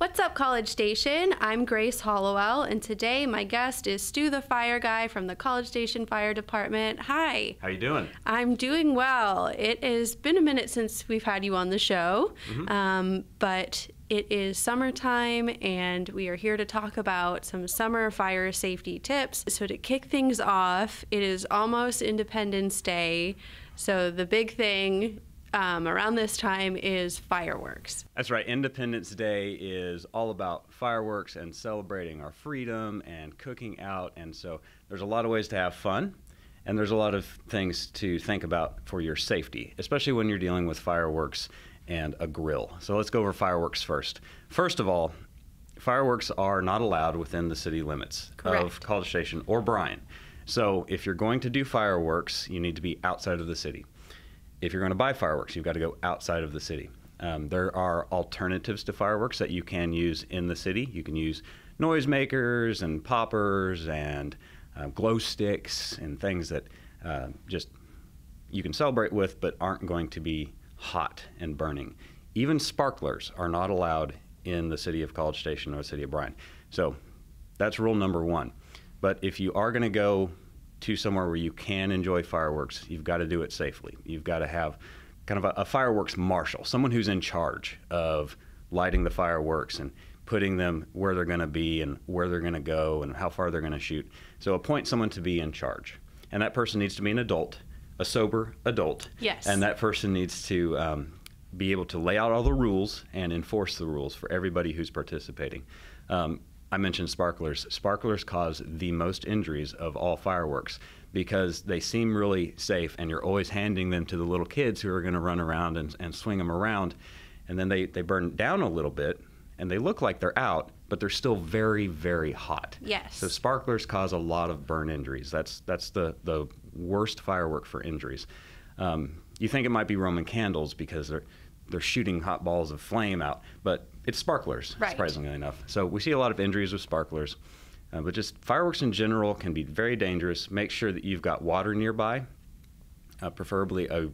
What's up, College Station? I'm Grace Hollowell, and today my guest is Stu the Fire Guy from the College Station Fire Department. Hi. How you doing? I'm doing well. It has been a minute since we've had you on the show, but it is summertime, and we are here to talk about some summer fire safety tips. So to kick things off, it is almost Independence Day, so the big thing around this time is fireworks. That's right. Independence Day is all about fireworks and celebrating our freedom and cooking out. And so there's a lot of ways to have fun, and there's a lot of things to think about for your safety, especially when you're dealing with fireworks and a grill. So let's go over fireworks first. First of all, fireworks are not allowed within the city limits of College Station or Bryan. So if you're going to do fireworks, you need to be outside of the city. If you're going to buy fireworks, you've got to go outside of the city. There are alternatives to fireworks that you can use in the city. You can use noisemakers and poppers and glow sticks and things that just you can celebrate with but aren't going to be hot and burning. Even sparklers are not allowed in the city of College Station or the city of Bryan. So that's rule number one. But if you are going to go to somewhere where you can enjoy fireworks, you've got to do it safely. You've got to have kind of a fireworks marshal, someone who's in charge of lighting the fireworks and putting them where they're going to be and where they're going to go and how far they're going to shoot. So appoint someone to be in charge. And that person needs to be an adult, a sober adult. Yes. And that person needs to be able to lay out all the rules and enforce the rules for everybody who's participating. I mentioned sparklers. Sparklers cause the most injuries of all fireworks because they seem really safe, and you're always handing them to the little kids who are going to run around and swing them around. And then they burn down a little bit, and they look like they're out, but they're still very, very hot. Yes. So sparklers cause a lot of burn injuries. That's the worst firework for injuries. You think it might be Roman candles because they're shooting hot balls of flame out, but it's sparklers, surprisingly enough. So we see a lot of injuries with sparklers, but just fireworks in general can be very dangerous. Make sure that you've got water nearby, preferably a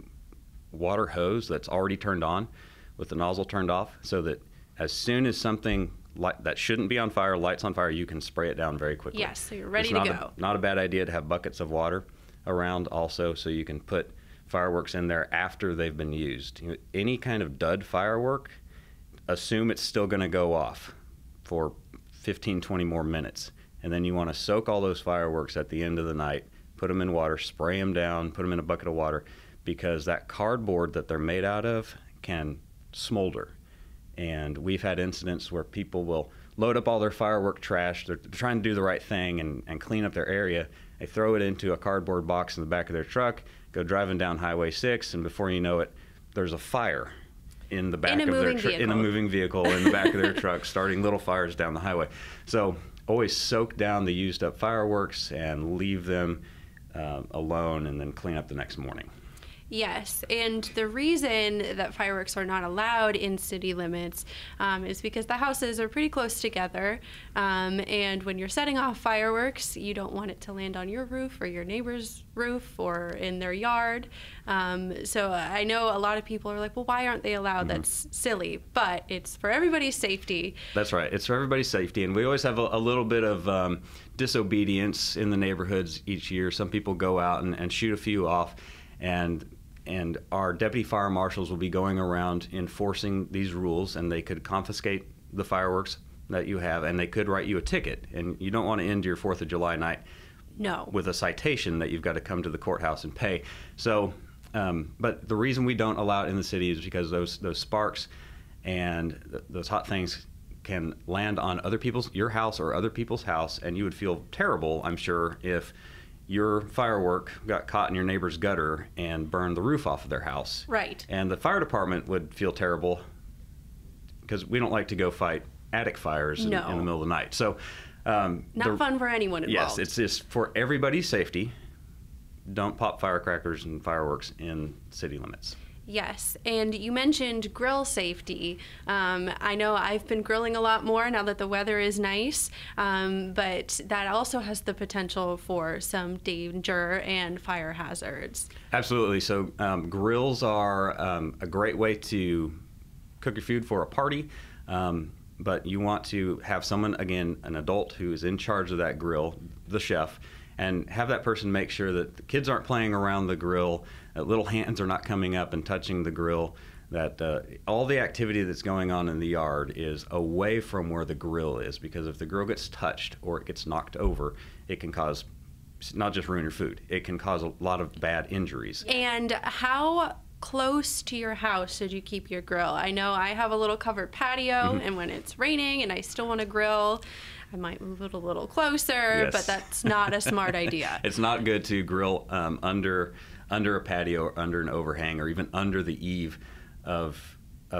water hose that's already turned on with the nozzle turned off, so that as soon as something that shouldn't be on fire lights on fire, you can spray it down very quickly. Yes, so you're ready to go. Not a bad idea to have buckets of water around also, so you can put fireworks in there after they've been used. Any kind of dud firework, assume it's still going to go off for 15, 20 more minutes. And then you want to soak all those fireworks at the end of the night, put them in water, spray them down, put them in a bucket of water, because that cardboard that they're made out of can smolder. And we've had incidents where people will load up all their firework trash. They're trying to do the right thing and clean up their area. They throw it into a cardboard box in the back of their truck, go driving down Highway 6, and before you know it, there's a fire in the back of their truck, in a moving vehicle in the back of their truck, starting little fires down the highway. So always soak down the used up fireworks and leave them alone, and then clean up the next morning. Yes, and the reason that fireworks are not allowed in city limits is because the houses are pretty close together, and when you're setting off fireworks, you don't want it to land on your roof or your neighbor's roof or in their yard. So I know a lot of people are like, well, why aren't they allowed? That's silly, but it's for everybody's safety. That's right. It's for everybody's safety, and we always have a little bit of disobedience in the neighborhoods each year. Some people go out and shoot a few off, and our deputy fire marshals will be going around enforcing these rules, and they could confiscate the fireworks that you have, and they could write you a ticket. And you don't want to end your 4th of July night with a citation that you've got to come to the courthouse and pay. So, but the reason we don't allow it in the city is because those sparks and those hot things can land on your house or other people's house, and you would feel terrible, I'm sure, if your firework got caught in your neighbor's gutter and burned the roof off of their house. Right. And the fire department would feel terrible because we don't like to go fight attic fires in the middle of the night. So, not fun for anyone involved. Yes, it's just for everybody's safety. Don't pop firecrackers and fireworks in city limits. Yes, and you mentioned grill safety. I know I've been grilling a lot more now that the weather is nice, but that also has the potential for some danger and fire hazards. Absolutely. So grills are a great way to cook your food for a party. but you want to have someone, again, an adult who is in charge of that grill, the chef, and have that person make sure that the kids aren't playing around the grill, that little hands are not coming up and touching the grill, that all the activity that's going on in the yard is away from where the grill is, because if the grill gets touched or it gets knocked over, it can cause, not just ruin your food, it can cause a lot of bad injuries. And how close to your house should you keep your grill? I know I have a little covered patio, and when it's raining and I still want to grill, I might move it a little closer, Yes. but that's not a smart idea. It's not good to grill under a patio or under an overhang or even under the eave of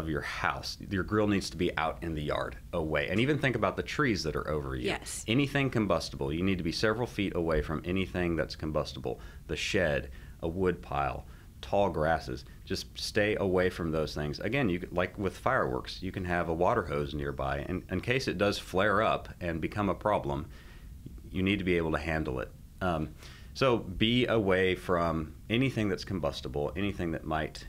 your house. Your grill needs to be out in the yard, away. And even think about the trees that are over you. Yes. Anything combustible, you need to be several feet away from anything that's combustible. The shed, a wood pile, tall grasses. Just stay away from those things. Again, you like with fireworks, you can have a water hose nearby, and in case it does flare up and become a problem, you need to be able to handle it. So be away from anything that's combustible, anything that might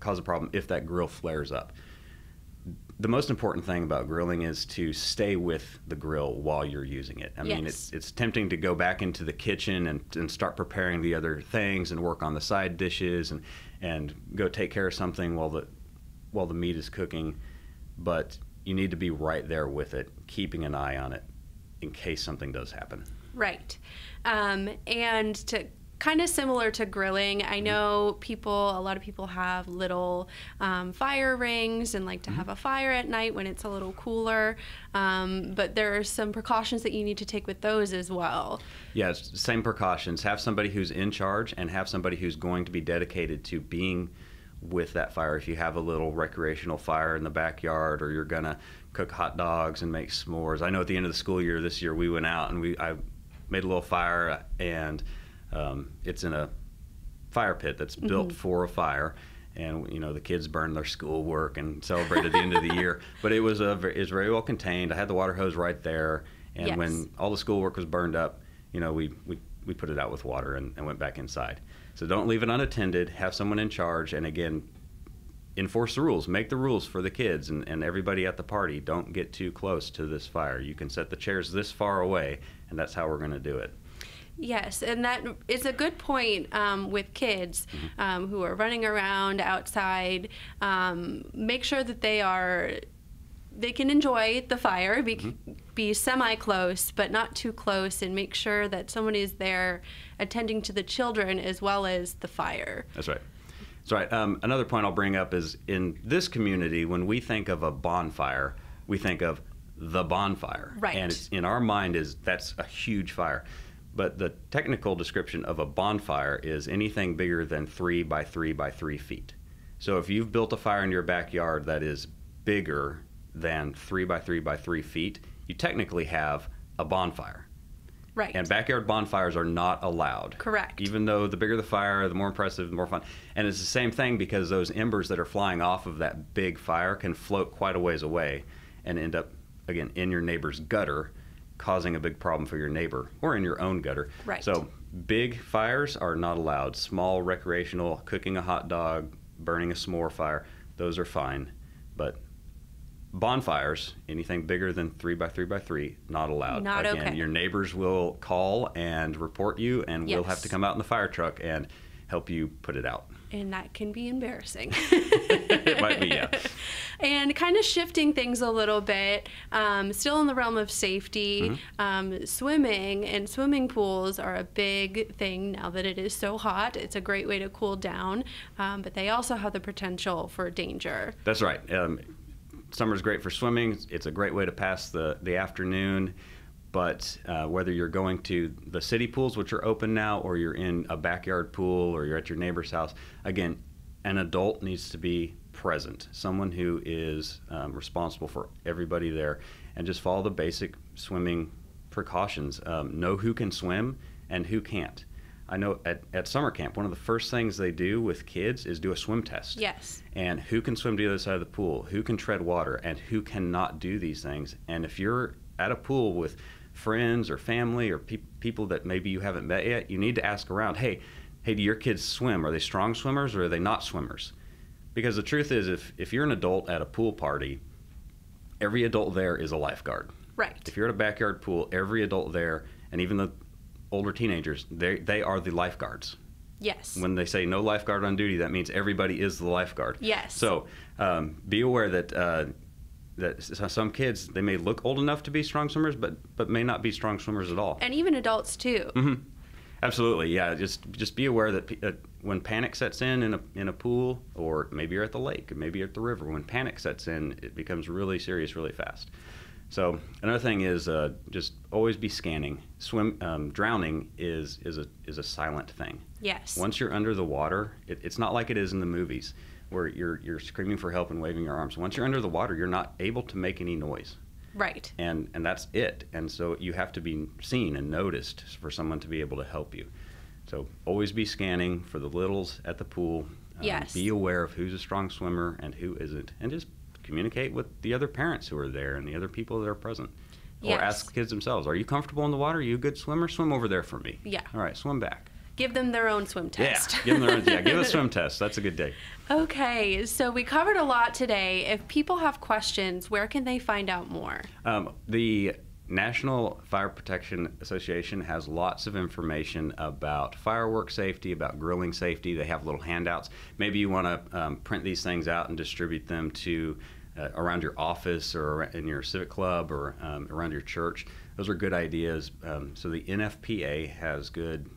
cause a problem if that grill flares up. The most important thing about grilling is to stay with the grill while you're using it. I mean, it's tempting to go back into the kitchen and start preparing the other things and work on the side dishes and go take care of something while the meat is cooking. But you need to be right there with it, keeping an eye on it in case something does happen. Right. And to kind of similar to grilling, I know a lot of people have little fire rings and like to have a fire at night when it's a little cooler, but there are some precautions that you need to take with those as well. Yeah, same precautions. Have somebody who's in charge and have somebody who's going to be dedicated to being with that fire. If you have a little recreational fire in the backyard, or you're gonna cook hot dogs and make s'mores. I know at the end of the school year this year we went out and I made a little fire, and it's in a fire pit that's built for a fire, and the kids burned their schoolwork and celebrated the end of the year. But it was very well contained. I had the water hose right there, and when all the schoolwork was burned up, we put it out with water and went back inside. So don't leave it unattended. Have someone in charge, and again, enforce the rules. Make the rules for the kids and everybody at the party. Don't get too close to this fire. You can set the chairs this far away, and that's how we're going to do it. Yes, and that is a good point with kids who are running around outside. Make sure that they can enjoy the fire, be semi-close, but not too close, and make sure that someone is there attending to the children as well as the fire. That's right. That's right. Another point I'll bring up is in this community, when we think of a bonfire, we think of the bonfire. Right. And in our mind that's a huge fire. But the technical description of a bonfire is anything bigger than 3 by 3 by 3 feet. So if you've built a fire in your backyard that is bigger than 3 by 3 by 3 feet, you technically have a bonfire. Right. And backyard bonfires are not allowed. Correct. Even though the bigger the fire, the more impressive, the more fun. And it's the same thing, because those embers that are flying off of that big fire can float quite a ways away and end up, again, in your neighbor's gutter, causing a big problem for your neighbor or in your own gutter. Right. So big fires are not allowed. Small recreational, cooking a hot dog, burning a s'more fire, those are fine. But bonfires, anything bigger than 3 by 3 by 3, not allowed. Not Again, okay. Your neighbors will call and report you, and we'll have to come out in the fire truck and help you put it out. And that can be embarrassing. It might be, yeah. And kind of shifting things a little bit, still in the realm of safety, swimming and swimming pools are a big thing now that it is so hot. It's a great way to cool down, but they also have the potential for danger. That's right. Summer's great for swimming. It's a great way to pass the afternoon. But whether you're going to the city pools, which are open now, or you're in a backyard pool, or you're at your neighbor's house, again, an adult needs to be present, someone who is responsible for everybody there, and just follow the basic swimming precautions. Know who can swim and who can't. I know at summer camp, one of the first things they do with kids is do a swim test. Yes. And who can swim to the other side of the pool, who can tread water, and who cannot do these things. And if you're at a pool with friends or family or people that maybe you haven't met yet, you need to ask around, hey, do your kids swim? Are they strong swimmers or are they not swimmers? Because the truth is, if you're an adult at a pool party every adult there is a lifeguard. Right. If you're at a backyard pool, every adult there, and even the older teenagers, they are the lifeguards. Yes. When they say no lifeguard on duty, that means everybody is the lifeguard. Yes. So be aware that some kids, they may look old enough to be strong swimmers, but may not be strong swimmers at all. And even adults too. Mm-hmm. Absolutely, yeah. Just be aware that when panic sets in a pool, or maybe you're at the lake, or maybe you're at the river, when panic sets in, it becomes really serious really fast. So another thing is just always be scanning. Drowning is a silent thing. Yes. Once you're under the water, it's not like it is in the movies where you're screaming for help and waving your arms. Once you're under the water, you're not able to make any noise. Right. And that's it. And so you have to be seen and noticed for someone to be able to help you. So always be scanning for the littles at the pool. Yes. Be aware of who's a strong swimmer and who isn't, and just communicate with the other parents who are there and the other people that are present. Or Yes. ask kids themselves, are you comfortable in the water? Are you a good swimmer? Swim over there for me. Yeah. All right, swim back. Give them their own swim test. Yeah, give them their own, give a swim test. That's a good day. Okay, so we covered a lot today. If people have questions, where can they find out more? The National Fire Protection Association has lots of information about fireworks safety, about grilling safety. They have little handouts. Maybe you want to print these things out and distribute them to around your office or in your civic club or around your church. Those are good ideas. So the NFPA has good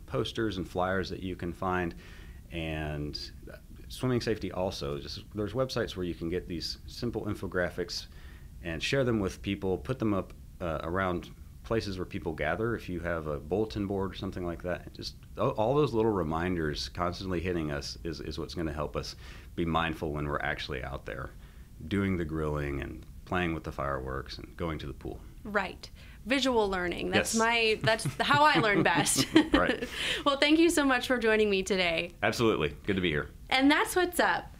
posters and flyers that you can find, and swimming safety also. There's websites where you can get these simple infographics and share them with people, put them up around places where people gather. If you have a bulletin board or something like that, just all those little reminders constantly hitting us is what's going to help us be mindful when we're actually out there doing the grilling and playing with the fireworks and going to the pool. Right. Visual learning. That's Yes. that's how I learn best. Right. Well, thank you so much for joining me today. Absolutely. Good to be here. And that's what's up.